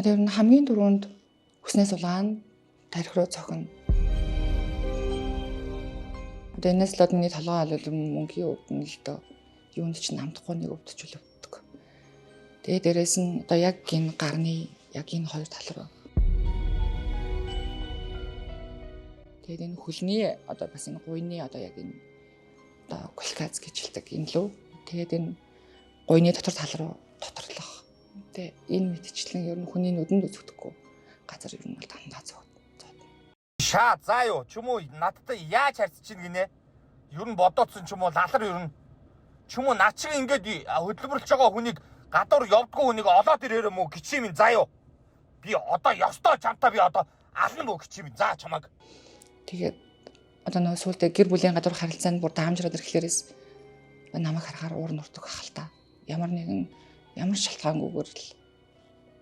Одоо ер нь хамгийн түрүүнд хүснээс улаан тарих руу цохино. Одоо энэс л миний толгой аль мөнгөний өвдөн л дөө юунд ч намдахгүй нэг өвдөж үлддэг. Тэгээ дээрэс нь одоо яг энэ гарны яг энэ хоёр тал руу. Тэгээд энэ хөлний одоо бас энэ гуйны одоо яг энэ одоо колькац гэж хэлдэг энэ лөө. Тэгээд энэ гуйны дотор тал руу доторлох. Тэ энэ мэтчлэн ер нь хүний нүдэнд үзэгдэхгүй газар ер нь бол дандаа зовд. Шаа заа юу ч юм уу надтай яаж харьцаж чинь гинэ? Ер нь бодоодсон ч юм уу лалар ер нь ч юм уу над шиг ингээд хөдөлмөрлөж байгаа хүнийг гадуур явдггүй хүнийг олоод ирээрээ мүү гिचээ минь заа юу. Би одоо ёстой чамтаа би одоо ална мүү гिचээ минь заа чамаг. Тэгээд одоо нөгөө сүултээ гэр бүлийн гадуур харилцаанд бүр даамжраад ирэхлээрээс намайг харахаар уур нурдаг ахал та. Ямар шалтгаангүйгээр л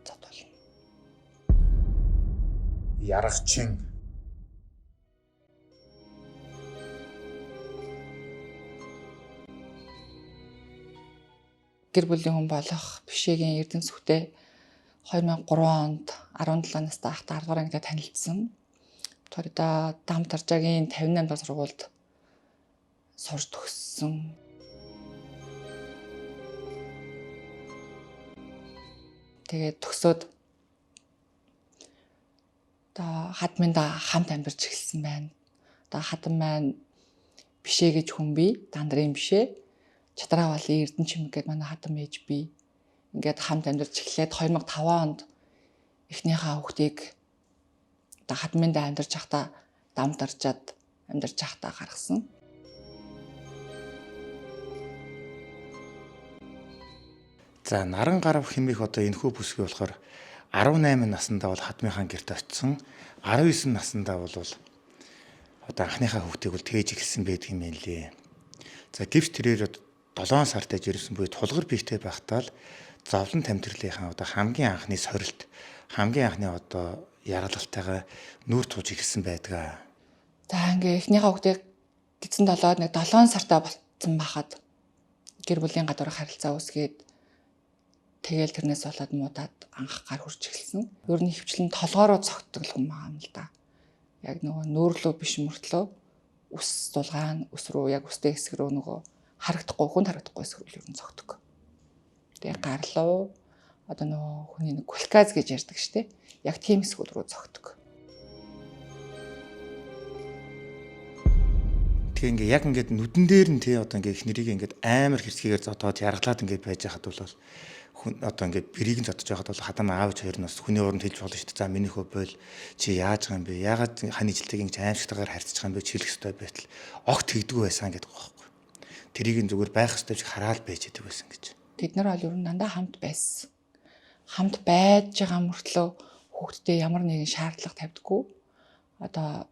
зодволно. Ярагчин гэр бүлийн хүн болох бишээгийн Эрдэнэ сүхтэй 2003 онд 17 настай ахта 10 дугаар ангидаа танилцсан. Флорида Дам Таржагийн 58 дугаар сургуульд сурч төгссөн. Тэгээд төгсөөд одоо хадминда хамт амьдарч эхэлсэн байна. Одоо хадам маань бишээ гэж хүн би, дандрын бишээ. Чатраа балын Эрдэнэ чимэг гэдэг манай хадам ээж би. Ингээд хамт амьдарч эхлээд 2005 онд эхнийхээ хүүхдийг одоо хадминда амьдарч байхдаа Дам Таржаад амьдарч байхдаа гаргасан. За наран гарав хэмээх одоо энэхүү бүсгүй болохоор 18 наснда бол хадмынхаа гэрт очсон. 19 наснда бол одоо анхныхаа хүүхдийг бол тээж эхэлсэн байдаг юм лээ. За гэвч тэрээр 7 сартай жирсэн буй тулгар биетэй байхдаа л зовлон тамтирлынхаа одоо хамгийн анхны сорилт, хамгийн анхны одоо яргалалтайгаа нүүр тууж эхэлсэн байдаг. За ингээ эхнийхээ хүүхдийг гидсэн 7 сартай болцсон байхад гэр бүлийн гадуур харилцаа үүсгээд тэгэл тэрнээс болоод муудаад анх гар хурж эхэлсэн. Ер нь хөвчлэн толгоороо цогтдог юм аа юм л да. Яг нөгөө нөөрлөө биш мөртлөө ус дулгаан ус руу яг устэй хэсэг рүү нөгөө харагдахгүй хүнд харагдахгүй хэсэг рүү ер нь цогтдог. Тэгээ гарлуу одоо нөгөө хүний нэг колькац гэж ярьдаг штеп. Яг тийм хэсгүүд рүү цогтдог. Тэгээ ингээ яг ингээд нүдэн дээр нь тий одоо ингээ их нэрийг ингээд амар хэрцгийгээр зодоод яргалаад ингээд байж хахад бол хүн одоо ингээд бэрийг нь зодож байхад бол хадам аавч хоёр нас хүний уранд хэлж болно шүү дээ. За минийхөө бойл чи яаж байгаа юм бэ? Яагаад хань ижилтгийг ингэж аимшигтайгаар харьцаж байгаа юм бэ? Чийлэх ёстой байтал огт тэгдэггүй байсан гэдэг байхгүй. Тэрийг нь зүгээр байх ёстой ч хараал байж идэг байсан гэж. Тэд нар бол ер нь дандаа хамт байсан. Хамт байж байгаа мөртлөө хүүхдтэй ямар нэгэн шаардлага тавьдаггүй. Одоо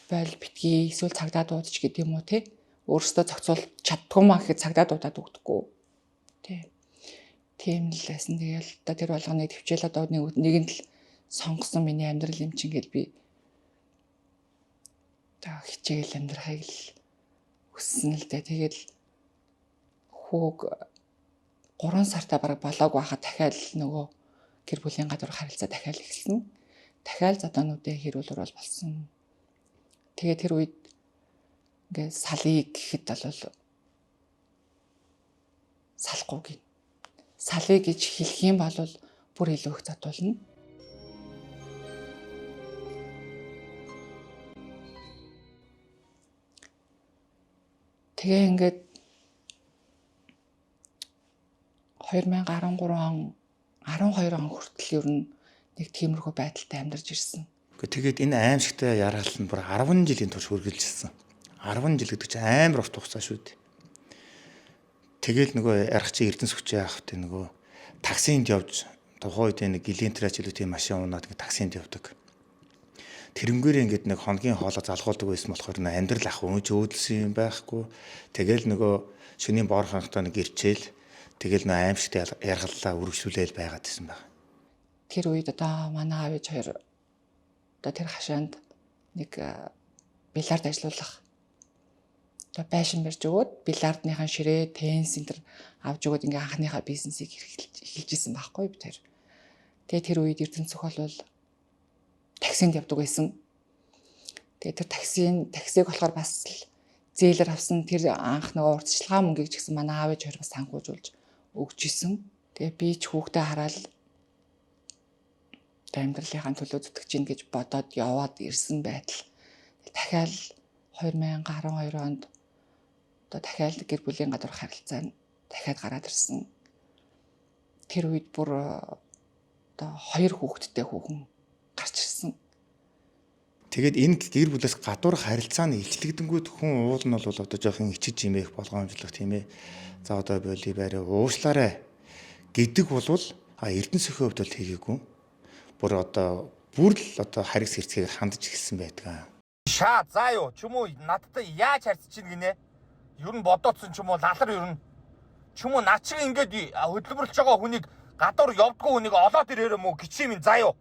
бойл битгий эсвэл цагдаа дуудаж гэдэг юм уу те. Өөрөөсөө зохицуул чаддгүй маа гэхэд цагдаа дуудаад өгдөггүй. Тэ. Тийм л байсан. Тэгэл одоо тэр болгоны төвчл одоо нэгэнд л сонгосон миний амьдрал юм чинь гэл би одоо хичээл амьдрахыг л хүссэн л дээ. Тэгэл хүүг 3 сартаа бараг болоог байхад дахиад нөгөө гэр бүлийн гадуур харилцаа дахиад эхэлсэн. Дахиад зодоонуудын хэрүүлэр бол болсон. Тэгээ тэр үед ингээд салыг гэхэд бол салахгүй гин. Салыг гэж хэлэх юм бол бүр илүү их задуулна. Тэгээ ингээд 2013 он 12 он хүртэл ер нь нэг тиймэрхүү байдалтай амьдарч ирсэн. Тэгээд энэ аимшигтай яргалт нь бүр 10 жилийн турш үргэлжилсэн. 10 жил гэдэг чинь амар урт хугацаа шүү дээ. Тэгэл нөгөө ярах чи Эрдэнэ сүхчээ авах тэ нөгөө таксинд явж тухайн үед нэг жилийн трач илүү тийм машин унаад ингээ таксинд явдаг. Тэрнгээрээ ингээд нэг хоногийн хоолоо залгуулдаг байсан болохоор нэ амьдрал ах өөж өөдөлсөн юм байхгүй. Тэгэл нөгөө шөнийн боор ханхтаа нэг ирчээл тэгэл нөө аимшигтай яргаллаа үргэлжлүүлээл байгаад байсан байна. Тэр үед одоо манай аав ээж хоёр одоо тэр хашаанд нэг бильярд ажиллуулах одоо байшин барьж өгөөд бильярдныхаа ширээ, тенс энэ төр авч өгөөд ингээ анхныхаа бизнесийг эхэлж исэн байхгүй би тэр. Тэгээ тэр үед Эрдэнэцөх бол таксинд явдаг байсан. Тэгээ тэр таксиг болохоор бас л зээлэр авсан. Тэр анх нөгөө урдчилгаа мөнгийг ч гэсэн манай аав ээж хоёр бас санхүүжүүлж өгч исэн. Тэгээ би ч хүүхдээ хараад амьдралынхаа төлөө зүтгэж ийн гэж бодоод яваад ирсэн байтал дахиад 2012 онд одоо дахиад гэр бүлийн гадуур харилцаа нь дахиад гараад ирсэн. Тэр үед бүр одоо 2 хүүхэдтэй хүүхэн гарч ирсэн. Тэгээд энэ гэр бүлээс гадуур харилцааны илчлэгдэнгүүд хүн уул нь бол одоо жоохон ичиж имэх болгоомжлох тийм ээ. За одоо боли байраа уушлаарай гэдэг бол Эрдэнэсийн хувьд бол хийгээгүй. Бүр одоо бүр л одоо харигс хэрцгийг хандж эхэлсэн байдаг. Шаа заа юу ч юм уу надтай яаж харьцаж чинь гинэ? Ер нь бодоодсон ч юм уу лалар ер нь ч юм уу над шиг ингээд хөдөлмөрлөж байгаа хүнийг гадуур явдггүй хүнийг олоод ирээрээ мүү гिचим заа юу.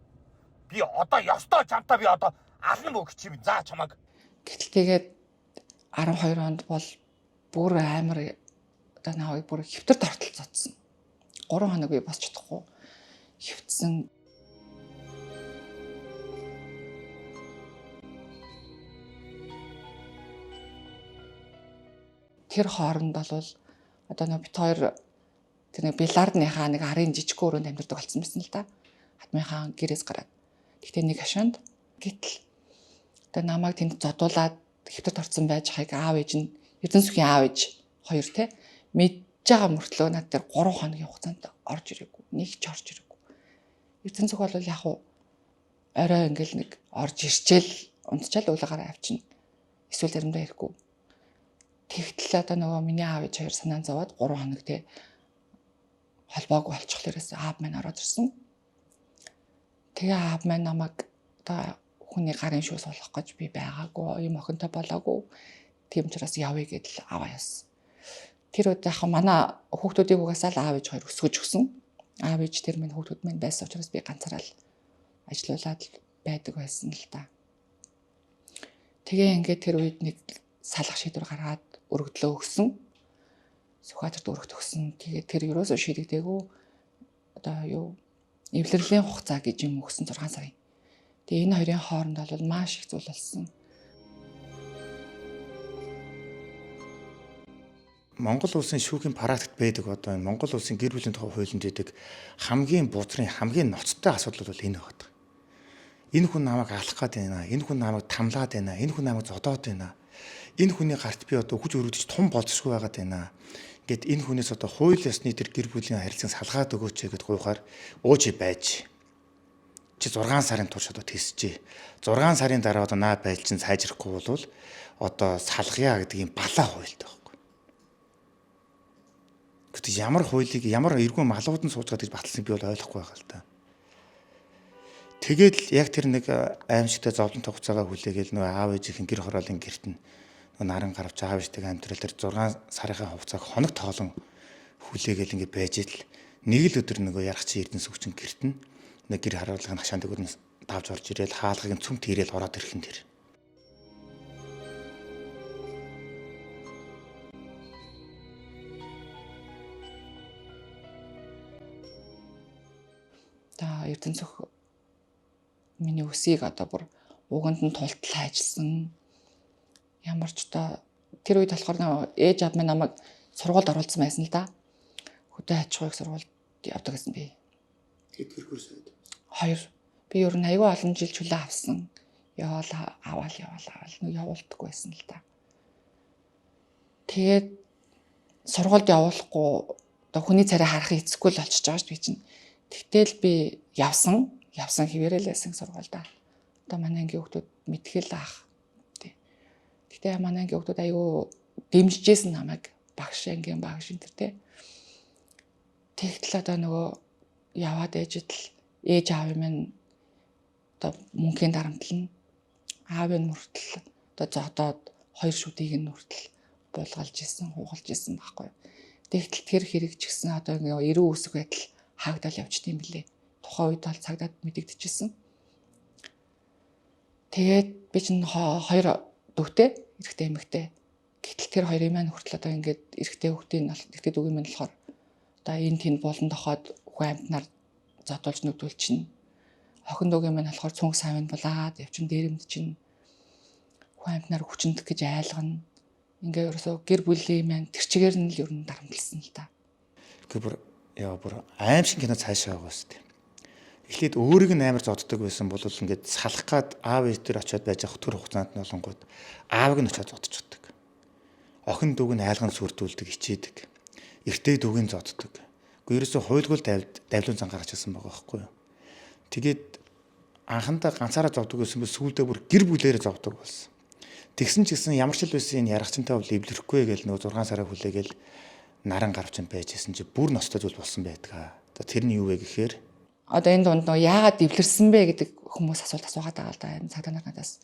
Би одоо ёстой чамтай би одоо ална мүү гिचим заа чамаг. Гэтэл тэгээд 12 онд бол бүр амар одоо навыг бүр хэвтэрд ортолцоодсон. 3 хоног би босч чадахгүй хэвтсэн. Тэр хооронд бол одоо нэг бит хоёр тэр нэг бильярдныхаа нэг арын жижиг өрөөнд амьдардаг болсон байсан л да. Хатмынхаа гэрээс гараад. Гэхдээ нэг хашаанд гэтэл одоо намайг тэнд зодуулаад хэвтэрд орсон байж хайг аав ээж нь Эрдэнэсхийн аав ээж хоёр те мэдж байгаа мөртлөө над дээр 3 хоногийн хугацаанд орж ирээгүй. Нэг ч орж ирээгүй. Эрдэнэсх бол яг уу орой ингээл нэг орж ирчээл унтчаал уулаагаар авчина. Эсвэл заримдаа ирэхгүй. Тэгтэл одоо нөгөө миний аав ээж хоёр санаан зовоод 3 хоног те холбоогүй болчихлоорээс аав маань ороод ирсэн. Тэгээ аав маань намайг одоо хүний гарын шүүс болох гэж би байгаагүй, юм охинтой болоогүй. Тийм учраас явъя гэдэл аваа яасан. Тэр үед яг манай хүүхдүүдийг угаасаа л аав ээж хоёр өсгөж өгсөн. Аав ээж тэр минь хүүхдүүд минь байсан учраас би ганцаараа л ажиллаулаад байдаг байсан л да. Тэгээ ингээд тэр үед нэг салах шийдвэр гаргаад өргөдлөө өгсөн. Сүхбаатарт өргөд өгсөн. Тэгээд тэр юусоо шийдэгдээгүй одоо юу эвлэрлийн хугацаа гэж юм өгсөн 6 сарын. Тэгээ энэ хоёрын хооронд бол маш их зүйл болсон. Монгол улсын шүүхийн практикт байдаг одоо энэ Монгол улсын гэр бүлийн тухай хуулинд байдаг хамгийн бузрын хамгийн ноцтой асуудал бол энэ байдаг. Энэ хүн намайг алах гээд байна. Энэ хүн намайг тамлаад байна. Энэ хүн намайг зодоод байна. Энэ хүний гарт би одоо хүч өргөдөж том болцсохгүй байгаад байна. Гэт энэ хүнээс одоо хууль ёсны тэр гэр бүлийн харилцааг салгаад өгөөч гэд гуйхаар ууж байж. Чи 6 сарын турш одоо тэсчээ. 6 сарын дараа одоо наа байл чин сайжрахгүй бол одоо салгая гэдэг юм балаа хуультай байхгүй. Гэтэл ямар хуулийг ямар эргүү малууд нь суужгаад гэж баталсан би бол ойлгохгүй байгаа л да. Тэгээд яг тэр нэг аимшигтай зовлон хугацаагаа хүлээгээл нөө аав ээжийн гэр хороолын гэрт нь наран гаравч аав ээжтэйгээ амьдрал тэр 6 сарын хугацааг хоног тоолон хүлээгээл ингэ байж идэл нэг л өдөр нөгөө ярах чи Эрдэнэс хүчин гэрт нь нэг гэр харуулгын хашаанд өгөрнөс давж орж ирээл хаалгыг нь цөмт хийрээл ороод ирэх юм тэр. Та Эрдэнэсх миний өсийг одоо бүр уганд нь тултал ажилласан. Ямар ч одоо тэр үед болохоор ээж аав минь намайг сургуульд оруулсан байсан л да. Хөдөө аж ахуйг сургуульд явдаг гэсэн би. Тэгээд тэрхүү сайд. 2. Би ер нь аюул олон жил чөлөө авсан. Яваал нэг явуулдаггүй байсан л да. Тэгээд сургуульд явуулахгүй одоо хүний царай харахыг эцэхгүй л болчихж байгаа шүү дээ би чинь. Тэгтэл би явсан хിവэрэлсэн сургуульдаа. Одоо манай ангийн хүүхдүүд мэдхэл ах. Тэгтээ манай ангийн хүүхдүүд аюу дэмжижсэн намайг багш ангийн багш энэ төр те. Тэгтэл одоо нөгөө яваад ээжэдл ээж аав минь одоо мөнхийн дарамтлан аавын мөртөл одоо зодоод 2 шүдийг нь мөртөл буулгалж исэн, хугалж исэн байхгүй. Тэгтэл тэр хэрэг ч гэсэн одоо ингээ эрүү үсэг байтал хаагдал явчт юм билээ. Тухайн үед бол цагдаад мэдэгдэжсэн. Тэгээд би чинь 2 дүүтэй, эрэгтэй эмэгтэй. Гэтэл тэр хоёрын маань хүртэл одоо ингээд эрэгтэй хүүхдийн тэгтээ дүүгийн маань болохоор одоо энэ тэнд болон дохоод хүү амьтнаар зодуулж нүдүүл чинь. Охин дүүгийн маань болохоор цүнх савын булаагаад явчин дээрэмд чинь хүн амтнаар хүчнэдэх гэж айлгана. Ингээ ерөөсөө гэр бүлийн маань тэр чигээр нь л ер нь дарамтлсан л та. бүр аим шиг кино цаашаа байгаа шүү дээ. Эхлээд өөрийг нь амар зоддог байсан бол ингээд салах гад аав ээж төр очиод байж хөтгөр хугацаанд нь болонгууд аавыг нь очиод зодчихдаг. Охин дүүг нь айлган сүрдүүлдэг, хичээдэг. Эртээ дүүг нь зоддог. Гэхдээ ерөөсөө хуйлгуул давлуун зан гарч ирсэн байгаа байхгүй юу. Тэгээд анхандаа ганцаараа зовдөг байсан бол сүүлдээ бүр гэр бүлээрээ зовдөг болсон. Тэгсэн ч гэсэн ямар ч л байсан энэ яргачтай бол эвлэрэхгүй гээл нөгөө 6 сараа хүлээгээл наран гарвч байж исэн чи бүр ностой зүйл болсон байдаг. За тэр нь юу вэ гэхээр Одоо энэ дунд нөгөө яагаад дэвлэрсэн бэ гэдэг хүмүүс асуулт асуугаад байгаа л да энэ цагдаа надаас.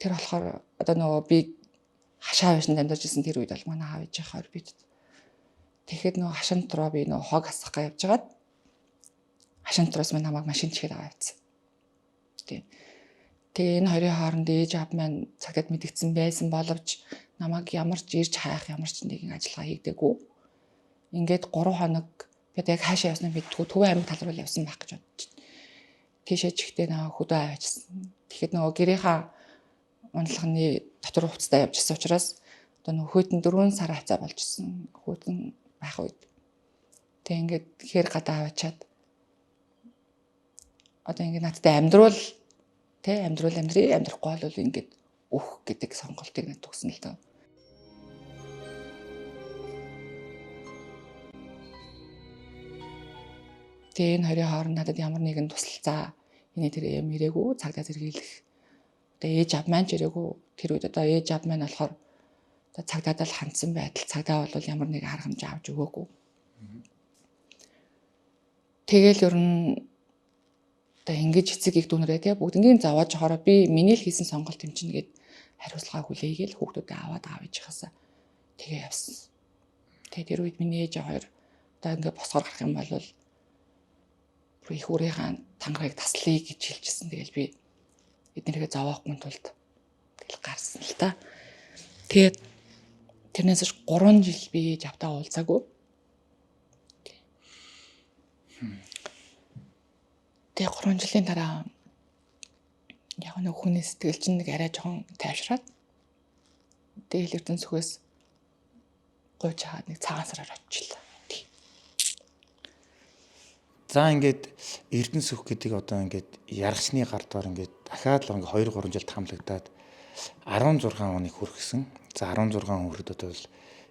Тэр болохоор одоо нөгөө би хашаа байшин дамжиж исэн тэр үед бол манай аав ээж хаар бид. Тэгэхэд нөгөө хашаант руу би нөгөө хог асах гэж явжгаад хашаантраас минь намайг машин чигээр аваадсан. Тийм. Тэгээ энэ хоёрын хооронд ээж аав маань цагтад мэдгдсэн байсан боловч намайг ямар ч ирж хаях ямар ч нэгэн ажиллагаа хийгдээгүй. Ингээд 3 хоног бид яг хаашаа явснаа мэдгүй Төв аймаг тал руу явсан байх гэж бодчих. Тийшээ чихтэй нөгөө хөдөө аваачсан. Тэгэхэд нөгөө гэрийнхаа унлагны дотор хувцастай явжсэн учраас одоо нөгөө хөөтөн 4 сар хацаа болжсэн. Хөөтөн байх үед. Тэг ингээд хэр гадаа аваачаад одоо ингээд надтай амьдрал амьдрахгүй бол ингээд өөх гэдэг сонголтыг надад өгсөн л дөө. Тэгээ энэ хоёрын хооронд надад ямар нэгэн тусалцаа энэ тэр юм ирээгүй цагдаа зэргийлэх. Одоо ээж аав маань ч ирээгүй. Тэр үед одоо ээж аав маань болохоор одоо цагдаад л хандсан байтал цагдаа бол ямар нэг арга хэмжээ авч өгөөгүй. Тэгэл ер нь одоо ингэж эцэг их дүүнэрээ тий бүгднийг завааж хоороо би миний л хийсэн сонголт юм чинь гээд хариуцлага хүлээгээл хүүхдүүдээ аваад аав ээжийнхаасаа тэгээ явсан. Тэгээ тэр үед миний ээж хоёр одоо ингээ босгоор гарах юм бол бүр их өөрийнхөө тангарыг таслая гэж хэлчихсэн. Тэгэл би эднэргээ зовоохгүй тулд тэгэл гарсан л та. Тэгээд тэрнээс 3 жил би ээж автаа уулзаагүй. Тэгээ 3 жилийн дараа яг нэг хүний сэтгэл чинь нэг арай жоохон тайвшраад тэгэл эрдэн сүхээс гойж хаад нэг цагаан сараар очилаа. за ингээд эрдэн сүх гэдэг одоо ингээд яргачны гардаар ингээд дахиад л ингээд 2-3 жил таамлагдаад 16 оны хүргэсэн. За 16 он хүрээд одоо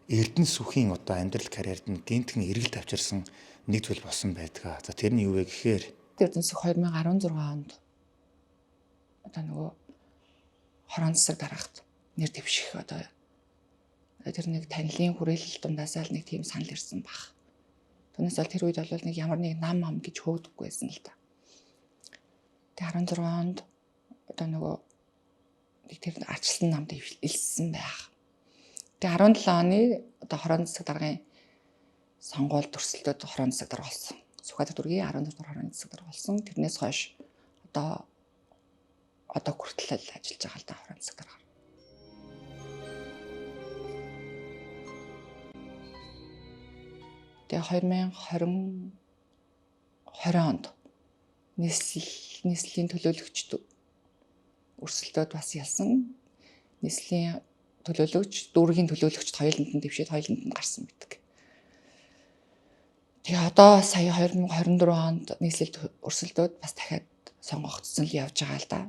эрдэн сүхийн одоо амьдрал карьерд нь гинтхэн эргэл тавьчирсан нэг зүйл болсон байдаг. За тэр нь юу вэ гэхээр Эрдэнэ сүх 2016 онд одоо нөгөө хорон засаг дарагт нэр дэвших одоо тэр нэг танилын хүрээлэл дундаасаа л нэг тийм санал ирсэн баг. Түүнээс бол тэр үед бол нэг ямар нэг нам гэж хөөгдөггүй байсан л та. Тэгээ 16 онд одоо нөгөө нэг тэр арчлан намд илссэн байх. Тэгээ 17 оны одоо хорон засаг даргын сонгуульд өрсөлдөд хорон засаг дарга болсон. Сүхбаатар дүүргийн 14 дугаар хорон засаг дарга болсон. Тэрнээс хойш одоо хүртэл ажиллаж байгаа л да хорон засаг дарга. Тэгээ 2020 онд нийслэлийн төлөөлөгчд өрсөлдөөд бас ялсан. Нийслэлийн төлөөлөгч, дүүргийн төлөөлөгчд хоёуланд нь дэвшээд хоёуланд нь гарсан байдаг. Тэгээ одоо сая 2024 онд нийслэл өрсөлдөөд бас дахиад сонгогдсон л явж байгаа л да.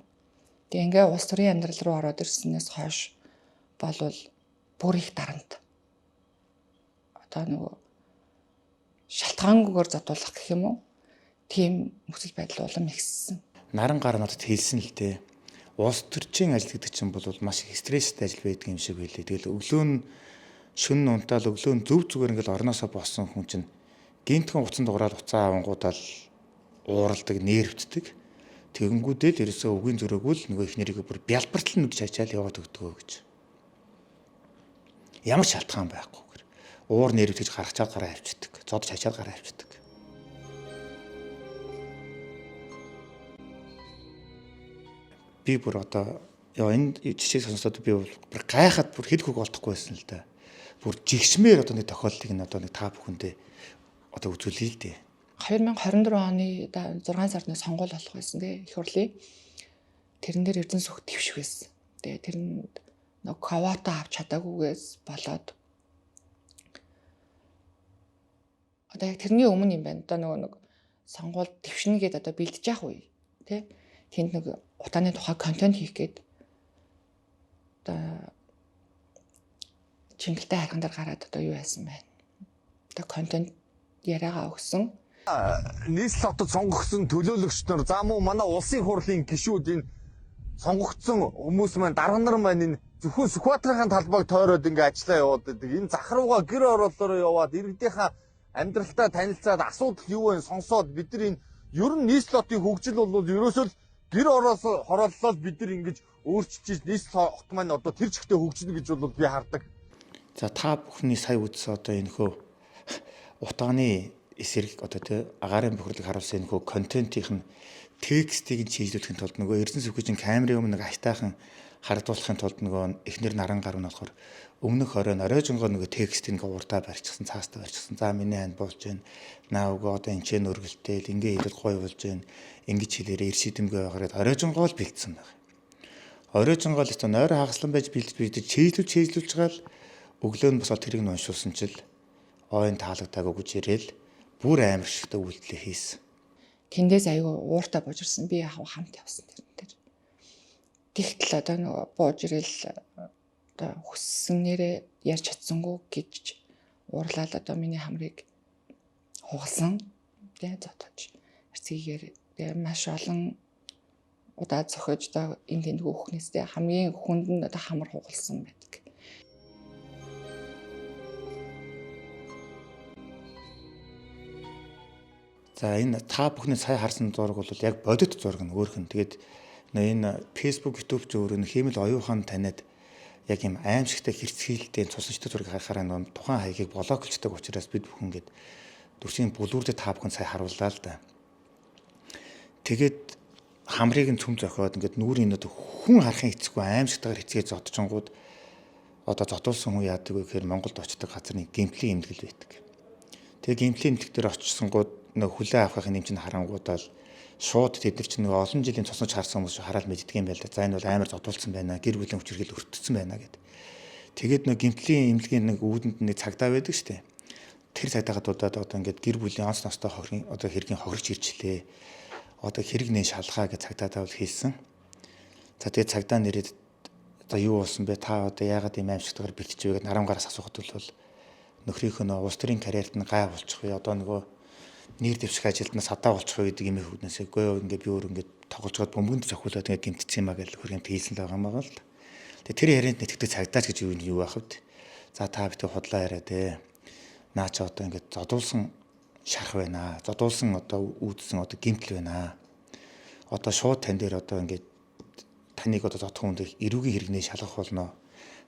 Тэгээ ингээ улс төрийн амьдрал руу ороод ирснээс хойш болвол бүр их дарамт. Одоо нөгөө шалтгаангүйгээр задуулах гэх юм уу? Тийм нөхцөл байдал улам ихссэн. наран гар надад хэлсэн л дээ. Улс төрчийн ажил гэдэг чинь бол маш их стресстэй ажил байдаг юм шиг байлээ. Тэгэл өглөө нь шөнө унтаал өглөө нь зөв зүгээр ингээл орноосоо боссон хүн чинь гинтхэн уцан дугаараад уцаа авангуудаа л ууралдаг, нервтдэг. Тэгэнгүүтээ л ерөөсөө үгийн зөрөөгөө л нөгөө их нэрийг бүр бялбартал нүд чачаал яваад өгдөгөө гэж. Ямар шалтгаан байхгүйгээр уур нерв гэж гаргачаад гараа авчдаг. Зод чачаад гараа авчдаг. Би бүр одоо энэ жишээ сонсоод би бүр гайхаад бүр хэд хөөг олдохгүй байсан л да. Бүр жигшмээр одоо нэг тохиолдлыг нь одоо нэг та бүхэндээ одоо үзүүлээ л дээ. 2024 оны 6 сард нэг сонгуул болох байсан те их хурлын. Тэрэн дээр Эрдэнэ сүх твших байсан. Тэгээ тэр нь нэг квота авч чадаагүйгээс болоод одоо яг тэрний өмнө юм байна. Одоо нөгөө нэг сонгуул твшнэ гэдээ одоо бэлдэж явах үе тий. Тэнд нэг утааны тухай контент хийх гээд одоо Чингэлтэй хайрхан дээр гараад одоо юу яасан байна. Одоо контент яриагаа өгсөн. Нийслэл хотод сонгогдсон төлөөлөгч нар за мөн манай улсын хурлын гишүүд энэ сонгогдсон хүмүүс маань дарга нар маань энэ зөвхөн Сүхбаатарын талбайг тойроод ингээ ажиллаа яваад байдаг. Энэ захрууга гэр ороолоор яваад иргэдийнхээ амьдралтай танилцаад асуудал юу вэ сонсоод бид нар энэ ер нь нийслэл хотын хөгжил бол ерөөсөө гэр хорооллол бид нар ингэж өөрчилж нийслэл хот маань одоо тэр чигтээ хөгжинө гэж бол би хардаг. За та бүхний сая үзсэн одоо энэ хөө утгааны эсрэг одоо тэ агаарын бохирлыг харуулсан энэ хөө контентийн текстийг чийжлүүлэхийн тулд нөгөө Эрдэнэ сүхгийн камерын өмнө нэг айтайхан хардуулахын тулд нөгөө эхнэр наран гар нь болохоор өмнөх оройн оройжонгоо нөгөө текстийг урдаа барьчихсан цаастаа барьчихсан. За миний ханд болж байна. Наавга одоо энэ ч нөргөлтэй л ингээ хэлээд гоё болж байна. Ингэж хэлээрээ ирсэдэмгүй байгаад оройжонгоо л бэлдсэн байна. Оройжонгоо л өстө нойр хагаслан байж бэлдэж чийжлүүлж байгаа л өглөө нь босоод тэрийг нь уншуулсан чил ойн таалагдаагүй гэж ирээл бүр амар шигтэй үйлдэл хийсэн. Тэндээс аюу ууртаа бужирсан. Би яхав хамт явсан тэрэн дээр. Тэгтэл одоо нөгөө бууж ирэл одоо хүссэн нэрээ ярьж чадсангүй гэж уурлаад одоо миний хамрыг хугалсан. Тэгээ зотож арцгийгээр тэгээ маш олон удаа зохиож одоо энэ тэнд хөөхнөөстэй хамгийн хүнд нь одоо хамар хугалсан байдаг. За энэ та бүхний сая харсан зураг бол яг бодит зураг нь өөрхөн. Тэгээд энэ Facebook, YouTube ч өөр нь хиймэл оюухан таниад яг юм аимшигтай хэрцгийлтэй цусланчтай зургийг харахаараа нэг тухайн хаягийг блоклчдаг учраас бид бүхэн гээд дүрсийн бүлүүрдэд та бүхэн сая харууллаа л да. Тэгээд хамрыг нь цөм зохиод ингээд нүрийн одоо хүн харахын эцгүй аимшигтайгаар хэцгээ зодчонгууд одоо зодуулсан хүн яадаг вэ гэхээр Монголд очдог газрын гэмтлийн эмнэлэг байдаг. Тэгээд гэмтлийн эмнэлэг дээр очисонгууд нэг хүлээ авахын юм чинь харангуудаа л шууд тэд нар чинь нэг олон жилийн цуснаж харсан хүмүүс хараад мэддэг юм байл да. За энэ бол амар зодуулсан байна. Гэр бүлийн хүчирхэл өртсөн байна гэд. Тэгээд нэг гэмтлийн эмнэлгийн нэг үүдэнд нэг цагдаа байдаг штэ. Тэр цагдаагуудад одоо ингээд гэр бүлийн онц ностой хохрын одоо хэргийн хохирч ирчлээ. Одоо хэрэг нэ шалгаа гэж цагдаатай бол хийсэн. За тэгээд цагдаа нэрэд одоо юу болсон бэ? Та одоо яагаад ийм аимшигтайгаар бэлтэж вэ гэд нарамгаараас асуухад бол нөхрийнхөө улс төрийн карьерт нь гай болчих вэ? Одоо нөгөө нэр дэвших ажилтнаас садаа болчих вэ гэдэг юм хүүднээс үгүй ингээд би өөр ингээд тоглож гад бөмбөнд зохиулаад ингээд гимтцсэн юм а гэж хөргөнд хийсэн л байгаа юм байгаа л. Тэгээ тэр ярианд нэтгэдэг цагдаач гэж юу байх вэ? За та битүү худлаа яриа дээ. Наа чи одоо ингээд зодуулсан шарах байна. Зодуулсан одоо үүдсэн одоо гимтэл байна. Одоо шууд тань дээр одоо ингээд таныг одоо зодох хүнд эрүүгийн хэрэгнээ шалгах болно.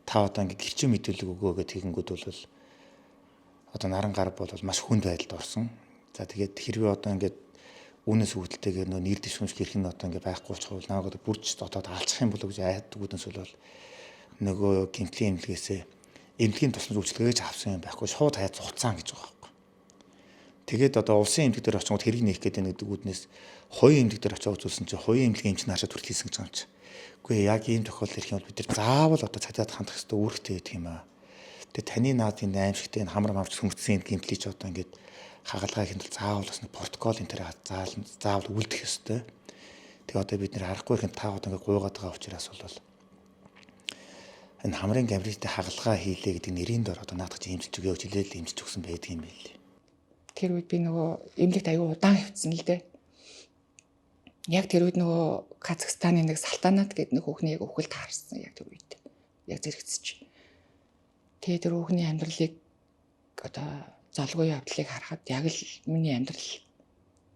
Та одоо ингээд гэрчин мэдүүлэг өгөө гэх тэгэнгүүт бол одоо наран гар бол маш хүнд байдалд орсон. За тэгээд хэрвээ одоо ингээд үүнээс үүдэлтэйгээр нөө нэр дэвшмж гэрх нь одоо ингээд байхгүй болчихвол наагаад бүрч дотоод алцах юм болов гэж айдаг үднэс бол нөгөө гэмтлийн эмнэлгээсээ эмнэлгийн тусламж үйлчлэгээж авсан юм байхгүй шууд хаяа зуцаан гэж байгаа байхгүй. Тэгээд одоо улсын эмнэлэг дээр очингод хэрэг нээх гэдэг нэг үднэс хоёрын эмнэлэг дээр очиж үзүүлсэн чинь хоёрын эмнэлгийн эмч наашаа хүртэл хийсэн гэж байгаа юм чи. Үгүй яг ийм тохиолдол ирэх юм бол бид нар заавал одоо цагдаад хандах хэрэгтэй үүрэгтэй байдаг юм аа. Тэгээд таны наадын аимшигтэй энэ хамар мавч сүмгдсэн гэмтлийч одоо ингээд хагалгаа хийх нь заавал бас нэг протокол энэ тэр заавал үлдэх ёстой. Тэгээ одоо бид нэр харахгүй ихэн та одоо ингээ гуйгаад байгаа учраас бол энэ хамрын гамритэ хагалгаа хийлээ гэдэг нэрийн дор одоо наадах чинь имжлж өгөө жилээл имжлж өгсөн байдаг юм байл. Тэр үед би нөгөө эмнэлэгт аюу удаан хөвцсөн л дээ. Яг тэр үед нөгөө Казахстаны нэг Салтанат гэдэг нэг хүүхнийг өвгөл таарсан яг тэр үед. Яг зэрэгцэж. Тэгээ тэр хүүхний амьдралыг одоо залгүй явдлыг харахад яг л миний амьдрал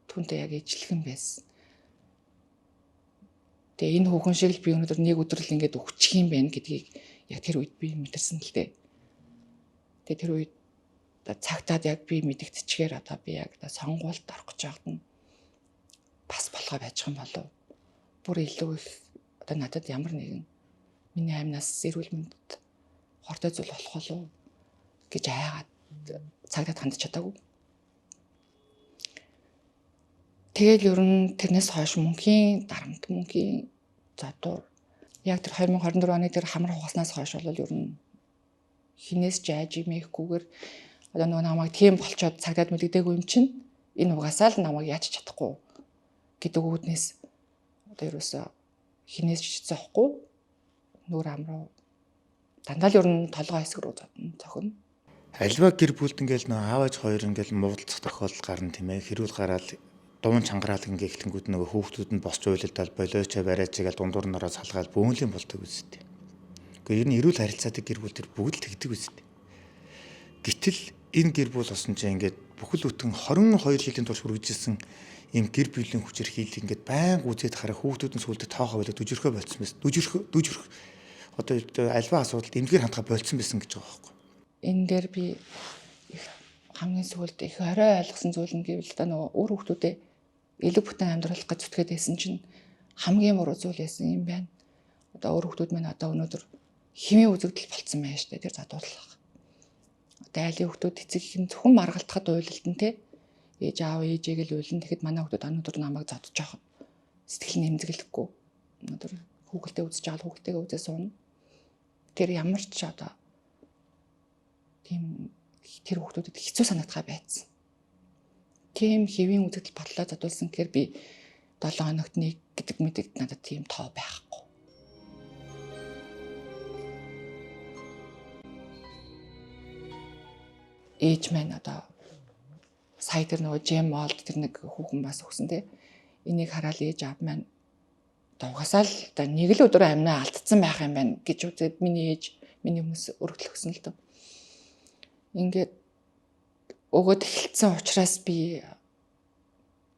түүнтэй яг ижлэгэн байсан. Тэгээ энэ хүүхэн шиг л би өнөөдөр нэг өдөр л ингээд өгчих юм байна гэдгийг яг тэр үед би мэдэрсэн л дээ. Тэгээ тэр үед цагтаад яг би мэдэгдчихээр одоо би яг сонгуульд орох гэж байгаад нь бас болохоо байж юм болов. Бүр илүү их одоо надад ямар нэгэн миний амнаас эрүүл мэндэд хортой зүйл болох болов гэж айгаад цагтаад хандж чадаагүй. Тэгэл ер нь тэрнээс хойш мөнхийн дарамт мөнхийн задуур яг тэр 2024 оны тэр хамар хугаснаас хойш бол ер нь хинээс ч айж имэхгүйгээр одоо нөгөө намайг тийм болчоод цагдаад мэддэггүй юм чинь энэ угаасаа л намайг яаж чадахгүй гэдэг үүднээс одоо ерөөсө хинээс ч зоохгүй нүүр амруу дандаа л ер нь толгой хэсэг рүү зохино. Альва гэр бүлд ингээл нөө аав ээж хоёр ингээл муудалцах тохиолдол гарна тийм ээ. Хэрүүл гараад дуун чангараал ингээ эхлэнгүүд нөгөө хүүхдүүд нь босч уйлалдал болоочоо барайчаал дундуур нь ороо салгаал бөөнлийн болдог үстэй. Гэхдээ ер нь эрүүл харилцаатай гэр бүл төр бүгд л тэгдэг үстэй. Гэтэл энэ гэр бүл болсон чинь ингээд бүхэл бүтэн 22 жилийн турш үргэлжилсэн ийм гэр бүлийн хүчээр хийлийг ингээд байнга үзээд хараа хүүхдүүд нь сүулдэ тоохоо болоод дүжирхөө болцсон байсан. Дүжирх одоо альва асуудалд эмгээр хандгаа болцсон байсан гэж байгаа байхгүй. Энэ дээр би хамгийн сүүлд их орой ойлгосон зүйл нь гэвэл та нөгөө өөр хүүхдүүдэд элэг бүтэн амьдрах гэж зүтгээд байсан чинь хамгийн буруу зүйл байсан юм байна. Одоо өөр хүүхдүүд минь одоо өнөөдөр химийн үзэгдэл болцсон байна шүү дээ тэр задуурлах. Одоо айлын хүүхдүүд эцэг их нь зөвхөн маргалтахад уйлалд нь те ээж аав ээжийг л уйлна. Тэгэхэд манай хүүхдүүд өнөөдөр намайг зодож явах сэтгэл нэмзэглэхгүй. Өнөөдөр хүүхэлдээ үзэж байгаа хүүхэлтэйгээ үзээ сууна. Тэр ямар ч одоо тийм тэр хүүхдүүдэд хэцүү санагдахаа байсан. Тийм хэвийн үзэгдэл бодлоо задуулсан гэхээр би 7 хоногт нэг гэдэг мэдэгд надад тийм тоо байхгүй. Ээж маань одоо сая тэр нөгөө Жем Молд тэр нэг хүүхэн бас өгсөн те. Энийг хараад ээж аав маань дугасаал одоо нэг л өдөр амнаа алдсан байх юм байна гэж үзээд миний ээж миний хүмүүс өргөдөл өгсөн л дөө. Ингээд өгөөд эхэлсэн учраас би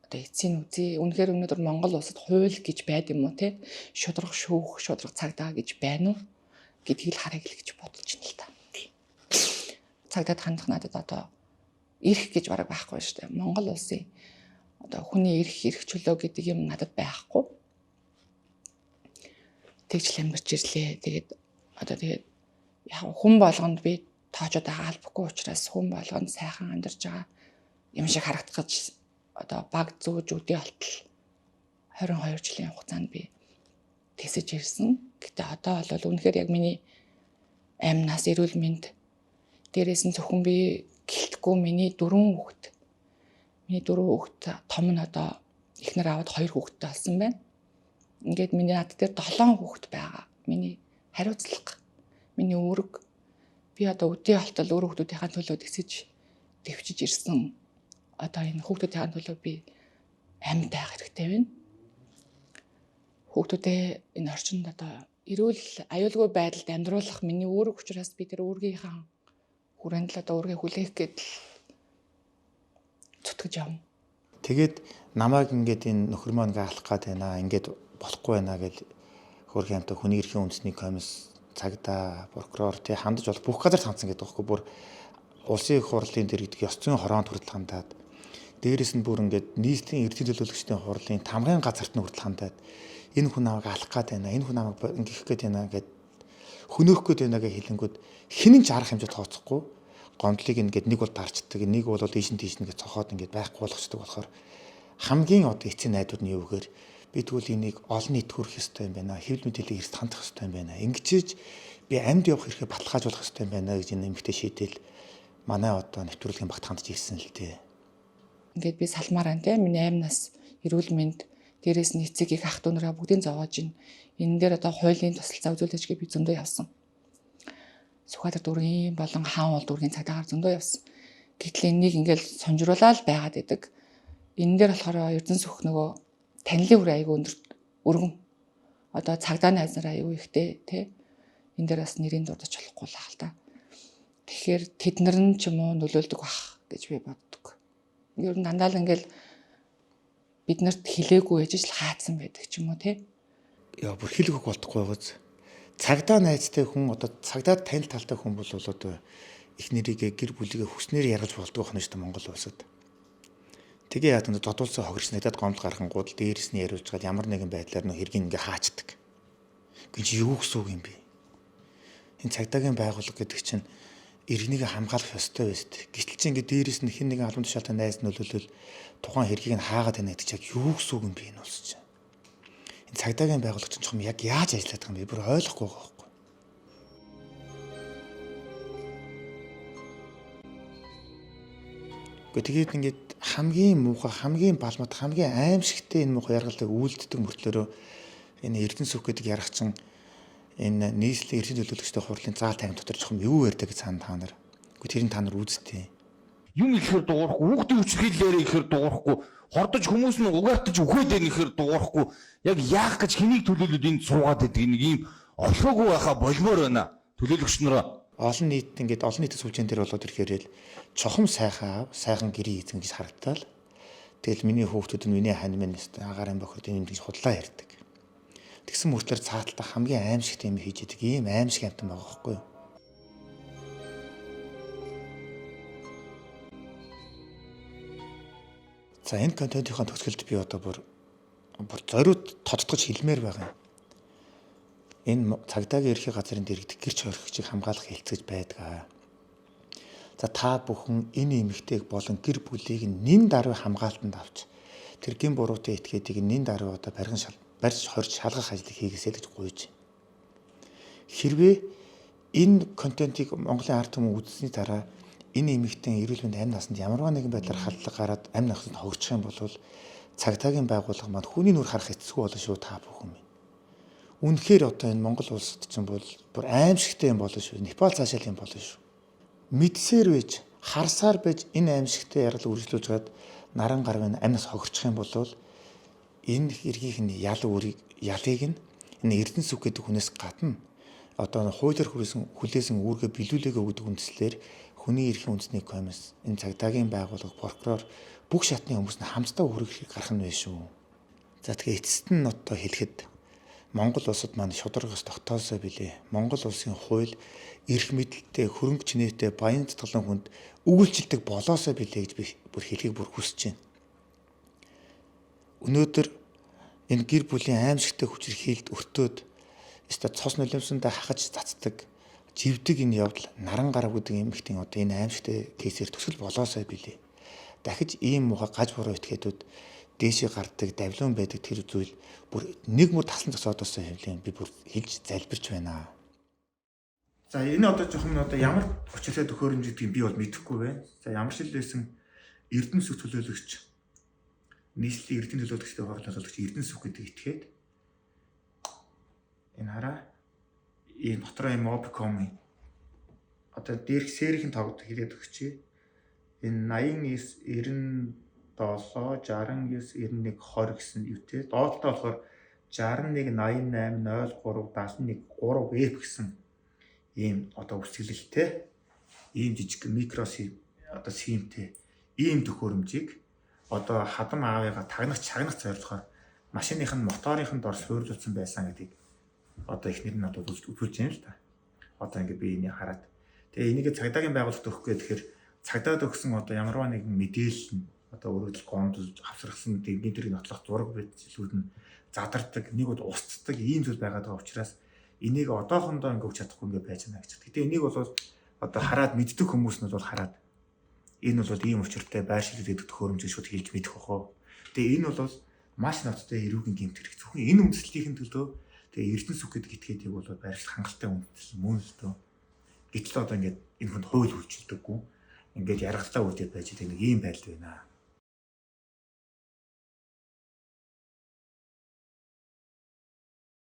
одоо эцсийн үзье. Үнэхээр өнөөдөр Монгол улсад хууль гэж байд юм уу те? Шудраг шүүх, шудраг цагдаа гэж байна уу? Гэдгийг л харъя гэж бодож байна л та. Цагдаад хандах надад одоо эрх гэж бараг байхгүй шүү дээ. Монгол улсын одоо хүний эрх чөлөө гэдэг юм надад байхгүй. Тэгж амьдарч ирлээ. Тэгээд одоо яг хүн болгонд би тоочод байгаа албагүй учраас хүн болгонд сайхан амьдарч байгаа юм шиг харагдах гэж одоо баг зүүж үдээ болтол 22 жилийн хугацаанд би тэсэж ирсэн. Гэтэ одоо бол үнэхээр яг миний амнаас эрүүл мэнд дээрээс нь зөвхөн би гэлтгүй миний 4 хүүхэд. Миний 4 хүүхэд том нь одоо эхнэр аваад 2 хүүхэдтэй болсон байна. Ингээд миний над дээр 7 хүүхэд байгаа. Миний хариуцлага, миний үүрэг. Би одоо үдээ болтол өөр хүүхдүүдийнхээ төлөө тэсэж дэвчиж ирсэн. Одоо энэ хүүхдүүдийнхээ төлөө би амьд байх хэрэгтэй байна. Хүүхдүүдээ энэ орчинд одоо эрүүл аюулгүй байдалд амьдруулах миний үүрэг учраас би тэр үүргийнхаа хүрээнд л одоо үүргээ хүлээх гэдэл зүтгэж явна. Тэгээд намайг ингээд энэ нөхөр маань гаалах гад байна. Ингээд болохгүй байна гэж хөрх юмтай хүний эрхийн үндэсний комисс цагдаа, прокурор тий хандаж бол бүх газар хандсан гэдэг байхгүй бүр улсын их хурлын дээр гэдэг ёс зүйн хороонд хүртэл хандаад дээрээс нь бүр ингээд нийслэлийн эрдэм төлөөлөгчдийн хурлын тамгын газарт нь хүртэл хандаад энэ хүн намайг алах гад байна. Энэ хүн намайг ингэх гээд байна гэд хөнөөх гээд байна гэж хэлэнгүүд хинэн ч арга хэмжээ тооцохгүй гомдлыг ингээд нэг бол дарчдаг нэг бол ийш нь тийш нэгэ цохоод ингээд байхгүй болгочдөг болохоор хамгийн одоо эцсийн найдвар нь юу гэхээр би тэгвэл энийг олон нийт хүрэх ёстой юм байна. Хэвлэл мэдээллийг эрт хандах ёстой юм байна. Ингэжээж би амьд явах хэрэгээ баталгаажуулах ёстой юм байна гэж энэ эмэгтэй шийдэл манай одоо нэвтрүүлгийн багт хандж ирсэн л дээ. Ингээд би салмаар ан те миний амнаас эрүүл мэнд дээрээс нь эцэг их ах дүү нараа бүгдийг зовоож ин. Энэ дээр одоо хуулийн тусалцаа үзүүлж би зөндөө явсан. Сүхбаатар дүүргийн болон хаан уул дүүргийн цагдаагаар зөндөө явсан. Гэтэл энийг ингээд сонжруулаад байгаад идэг. Энэ дээр болохоор Эрдэнэ сүх нөгөө танилын үр аягүй өргөн. Одоо цагдаа найз нараа аягүй ихтэй тий. Энэ дээр бас нэрийн дурдж болохгүй л хаал та. Тэгэхээр тэд нар нь ч юм уу нөлөөлдөг бах гэж би боддог. Ер нь дандаа л ингээд биднэрт хилээгүй ээж л хаацсан байдаг ч юм уу тий. Яа бүр хэлэх болдохгүй байгааз. Цагдаа найзтай хүн одоо цагдаад танил талтай хүн бол одоо их нэрийг гэр бүлийгээ хүснээр яргаж болдог байна шүү дээ Монгол улсад. Тэгээ яа гэвэл додуулсан хогрч надад гомдол гаргангууд дээрс нь яриулж гад ямар нэгэн байдлаар нөө хэргийг ингээ хаачдаг. Гинж юу гэсэн үг юм бэ? Энэ цагдаагийн байгууллага гэдэг чинь иргэнийг хамгаалах ёстой байс. Гэтэл чи ингээд дээрээс нь хэн нэгэн албан тушаалтай найз нөлөөлөл тухайн хэргийг нь хаагаад байна гэдэг чинь яг юу гэсэн үг юм бэ энэ улс чинь. Энэ цагдаагийн байгууллага чинь чухам яг яаж ажилладаг юм бэ? Бүр ойлгохгүй байгаа байхгүй. Тэгээд ингээд хамгийн муухай, хамгийн балмад, хамгийн аимшигтэй энэ муухай яргалыг үйлддэг мөртлөөрөө энэ Эрдэнэ сүх гэдэг ярах чинь энэ нийслэлийн эрдэнэ төлөөлөгчтэй хурлын заал тайван дотор жоохон юу ярьдаг гэж та нар. Гэхдээ тэрийг та нар үзтээ. Юм ихээр дуурахгүй, хүүхдийн хүчрхийллээрээ ихээр дуурахгүй, хордож хүмүүс нь угаартаж өгөөд байх ихээр дуурахгүй. Яг яах гэж хэнийг төлөөлөд энд суугаад байдаг нэг юм олхоогүй байхаа болмоор байна. Төлөөлөгч нараа олон нийт ингээд олон нийтийн сүлжээн дээр болоод ирэхээр л чухам сайхан гэрээ эзэн гэж харагдтал. Тэгэл миний хүүхдүүд нь миний хань минь өстой агарын бохирд юм гэж худлаа ярьдаг. Тэгсэн мөртлөөр цааталтаа хамгийн аимшигт юм хийж идэг ийм аимшиг амтан байгаа байхгүй юу? За энэ контентын төгсгөлд би одоо бүр зориуд тодтогч хэлмээр байгаа юм. Энэ цагдаагийн ерхий газрын дэргэд гэрч хоригчийг хамгаалах хэлцэж байдаг. За та бүхэн энэ эмэгтэйг болон гэр бүлийг нэн даруй хамгаалтанд авч тэр гин буруутай этгээдийг нэн даруй одоо барьж хорж шалгах ажлыг хийгээсэй гэж гуйж. Хэрвээ энэ контентыг Монголын ард түмэн үзсний дараа энэ эмэгтэй эрүүл мэнд амь насанд ямарваа нэгэн байдлаар халдлага гараад амь насанд хогдчих юм бол цагдаагийн байгууллага маань хүний нүр харах эцэсгүй болно шүү та бүхэн. Үнэхээр одоо энэ Монгол улсад ч юм бол бүр аимшигтэй юм болно шүү. Непал цаашаал юм болно шүү. Мэдсээр байж, харсаар байж энэ аимшигтэй ярил үргэлжлүүлж гад наран гарвын амнаас хогорчих юм бол энэ хэргийн ялыг нь энэ Эрдэнэ сүх гэдэг хүнээс гадна одоо хуулиар хүлээсэн үүргээ биелүүлэгээ өгдөг үндслээр хүний эрхийн үндэсний комисс, энэ цагдаагийн байгууллага, прокурор бүх шатны хүмүүс нь хамтдаа үүрэг гаргах нь вэ шүү. За тэгээ эцэст нь одоо хэлэхэд Монгол улсад маань шударгаас тогтоосоо билээ. Монгол улсын хууль эрх мэдэлтэй, хөрөнгө чинээтэй, баян татгалан хүнд өгүүлчилдэг болоосоо билээ гэж би бүр хэлхийг бүр хүсэж байна. Өнөөдөр энэ гэр бүлийн аимшигтай хүчирхийлд өртөөд өстой цос нулимсандаа хахаж цацдаг, живдэг энэ явдал наран гарав гэдэг эмэгтэй одоо энэ аимшигтай кейсээр төсөл болоосоо билээ. Дахиж ийм муухай гаж буруу этгээдүүд дээшээ гардаг, давлуун байдаг тэр зүйл бүр нэг мөр таслан зогсоодоосоо хөвлэн би бүр хэлж залбирч байна. За энэ одоо жоохон ямар учиртай төхөөрөмж гэдгийг би бол мэдэхгүй байна. За ямар ч л байсан Эрдэнэ сүх төлөөлөгч нийслэлийн эрдэнэ төлөөлөгчтэй хоорондох Эрдэнэ сүх гэдэг этгээд энэ хараа энэ дотроо юм Mobicom одоо дээрх сэрийн тогтдог хэлээд өгчээ. Энэ 89 97 69 91 20 гэсэн юутэй доотлоо болохоор 61 88 03 71 3F гэсэн ийм одоо үсгэлэлтэй ийм жижиг микро сим одоо симтэй ийм төхөөрөмжийг одоо хадам аавыгаа чагнах зорилгоор машиных нь моторынхын дор суурилсан байсан гэдгийг одоо эхнэр нь одоо үзүүлж байна л да. Одоо ингээд би энийг хараад тэгээ энийг цагдаагийн байгууллагт өгөх гэхээр цагдаад өгсөн одоо ямарваа нэгэн мэдээлэл нь одоо өөрөлд гомдолж авсрахсан дэргийн тэрэг нотлох зураг бичлүүд нь задардаг, нэг бол устдаг ийм зүйл байгаад байгаа учраас энийг одоохондоо ингээ өгч чадахгүй ингээ байж байна гэж. Гэтэ энийг бол одоо хараад мэддэг хүмүүс нь бол хараад энэ бол ийм учиртай байр ширхэг гэдэг төхөөрөмж шууд хэлж мэдэх бохоо. Тэгээ энэ бол маш ноцтой эрүүгийн гэмт хэрэг. Зөвхөн энэ үндэслэлийн төлөө тэгээ Эрдэнэ сүх гэдэг этгээдийг бол байршил хангалттай үндэслэл мөн л дөө. Гэтэл одоо ингээ энэ хүнд хууль үйлчилдэггүй. Ингээд яргалтай үүдээд байж байгаа нэг ийм байдал байна.